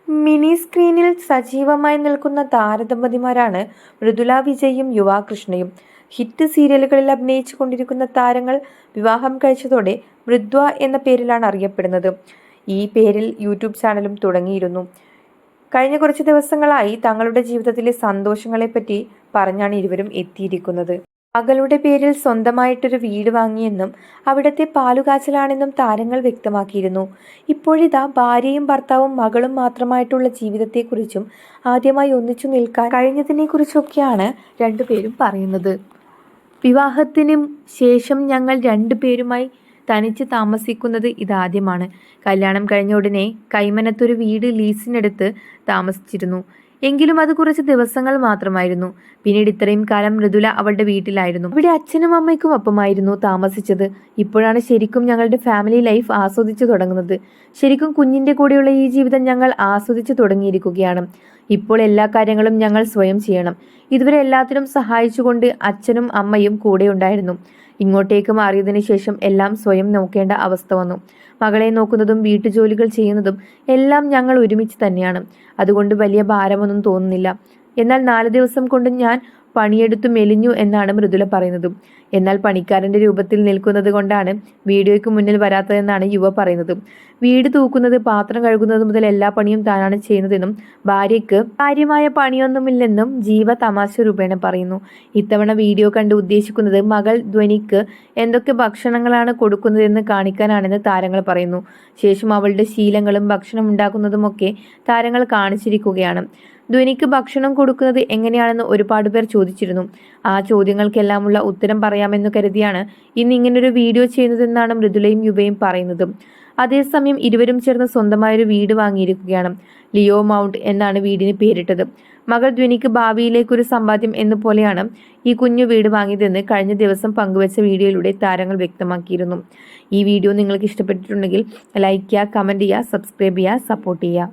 Mini സ്ക്രീനിൽ സജീവമായി നിൽക്കുന്ന താരദമ്പതിമാരാണ് മൃദുല വിജയും യുവ കൃഷ്ണയും. ഹിറ്റ് സീരിയലുകളിൽ അഭിനയിച്ചു കൊണ്ടിരിക്കുന്ന താരങ്ങൾ വിവാഹം കഴിച്ചതോടെ മൃദ്വ എന്ന പേരിലാണ് അറിയപ്പെടുന്നത്. ഈ പേരിൽ യൂട്യൂബ് ചാനലും തുടങ്ങിയിരുന്നു. കഴിഞ്ഞ കുറച്ച് ദിവസങ്ങളായി തങ്ങളുടെ ജീവിതത്തിലെ സന്തോഷങ്ങളെപ്പറ്റി പറഞ്ഞാണ് ഇരുവരും എത്തിയിരിക്കുന്നത്. മകളുടെ പേരിൽ സ്വന്തമായിട്ടൊരു വീട് വാങ്ങിയെന്നും അവിടത്തെ പാലുകാച്ചലാണെന്നും താരങ്ങൾ വ്യക്തമാക്കിയിരുന്നു. ഇപ്പോഴിതാ ഭാര്യയും ഭർത്താവും മകളും മാത്രമായിട്ടുള്ള ജീവിതത്തെക്കുറിച്ചും ആദ്യമായി ഒന്നിച്ചു നിൽക്കാൻ കഴിഞ്ഞതിനെക്കുറിച്ചൊക്കെയാണ് രണ്ടുപേരും പറയുന്നത്. വിവാഹത്തിനും ശേഷം ഞങ്ങൾ രണ്ടുപേരുമായി തനിച്ച് താമസിക്കുന്നത് ഇതാദ്യമാണ്. കല്യാണം കഴിഞ്ഞ ഉടനെ കൈമനത്തൊരു വീട് ലീസിനെടുത്ത് താമസിച്ചിരുന്നു. എങ്കിലും അത് കുറച്ച് ദിവസങ്ങൾ മാത്രമായിരുന്നു. പിന്നീട് ഇത്രയും കാലം മൃദുല അവളുടെ വീട്ടിലായിരുന്നു. ഇവിടെ അച്ഛനും അമ്മയ്ക്കും ഒപ്പമായിരുന്നു താമസിച്ചത്. ഇപ്പോഴാണ് ശരിക്കും ഞങ്ങളുടെ ഫാമിലി ലൈഫ് ആസ്വദിച്ചു തുടങ്ങുന്നത്. ശരിക്കും കുഞ്ഞിന്റെ കൂടെയുള്ള ഈ ജീവിതം ഞങ്ങൾ ആസ്വദിച്ചു തുടങ്ങിയിരിക്കുകയാണ്. ഇപ്പോൾ എല്ലാ കാര്യങ്ങളും ഞങ്ങൾ സ്വയം ചെയ്യണം. ഇതുവരെ എല്ലാത്തിനും സഹായിച്ചുകൊണ്ട് അച്ഛനും അമ്മയും കൂടെ ഉണ്ടായിരുന്നു. ഇങ്ങോട്ടേക്ക് മാറിയതിനു ശേഷം എല്ലാം സ്വയം നോക്കേണ്ട അവസ്ഥ വന്നു. മകളെ നോക്കുന്നതും വീട്ടുജോലികൾ ചെയ്യുന്നതും എല്ലാം ഞങ്ങൾ ഒരുമിച്ച് തന്നെയാണ്. അതുകൊണ്ട് വലിയ ഭാരമൊന്നും തോന്നുന്നില്ല. എന്നാൽ 4 ദിവസം കൊണ്ട് ഞാൻ പണിയെടുത്തു മെലിഞ്ഞു എന്നാണ് മൃദുല പറയുന്നത്. എന്നാൽ പണിക്കാരന്റെ രൂപത്തിൽ നിൽക്കുന്നത് കൊണ്ടാണ് വീഡിയോയ്ക്ക് മുന്നിൽ വരാത്തതെന്നാണ് യുവ പറയുന്നത്. വീട് തൂക്കുന്നത്, പാത്രം കഴുകുന്നത് മുതൽ എല്ലാ പണിയും താനാണ് ചെയ്യുന്നതെന്നും ഭാര്യയ്ക്ക് കാര്യമായ പണിയൊന്നുമില്ലെന്നും ജീവ തമാശ രൂപേണ പറയുന്നു. ഇത്തവണ വീഡിയോ കണ്ട് ഉദ്ദേശിക്കുന്നത് മകൾ ധ്വനിക്ക് എന്തൊക്കെ ഭക്ഷണങ്ങളാണ് കൊടുക്കുന്നതെന്ന് കാണിക്കാനാണെന്ന് താരങ്ങൾ പറയുന്നു. ശേഷം അവളുടെ ശീലങ്ങളും ഭക്ഷണം ഉണ്ടാക്കുന്നതുമൊക്കെ താരങ്ങൾ കാണിച്ചിരിക്കുകയാണ്. ധ്വനിക്ക് ഭക്ഷണം കൊടുക്കുന്നത് എങ്ങനെയാണെന്ന് ഒരുപാട് പേർ ചോദിച്ചിരുന്നു. ആ ചോദ്യങ്ങൾക്കെല്ലാമുള്ള ഉത്തരം പറയാമെന്ന് കരുതിയാണ് ഇന്ന് ഇങ്ങനൊരു വീഡിയോ ചെയ്യുന്നതെന്നാണ് മൃദുലയും യുവയും പറയുന്നത്. അതേസമയം ഇരുവരും ചേർന്ന് സ്വന്തമായൊരു വീട് വാങ്ങിയിരിക്കുകയാണ്. ലിയോ മൗണ്ട് എന്നാണ് വീടിന് പേരിട്ടത്. മകൾ ധ്വനിക്ക് ഭാവിയിലേക്കൊരു സമ്പാദ്യം എന്ന പോലെയാണ് ഈ കുഞ്ഞു വീട് വാങ്ങിയതെന്ന് കഴിഞ്ഞ ദിവസം പങ്കുവച്ച വീഡിയോയിലൂടെ താരങ്ങൾ വ്യക്തമാക്കിയിരുന്നു. ഈ വീഡിയോ നിങ്ങൾക്ക് ഇഷ്ടപ്പെട്ടിട്ടുണ്ടെങ്കിൽ ലൈക്ക് ചെയ്യുക, കമന്റ് ചെയ്യുക, സബ്സ്ക്രൈബ് ചെയ്യുക, സപ്പോർട്ട് ചെയ്യുക.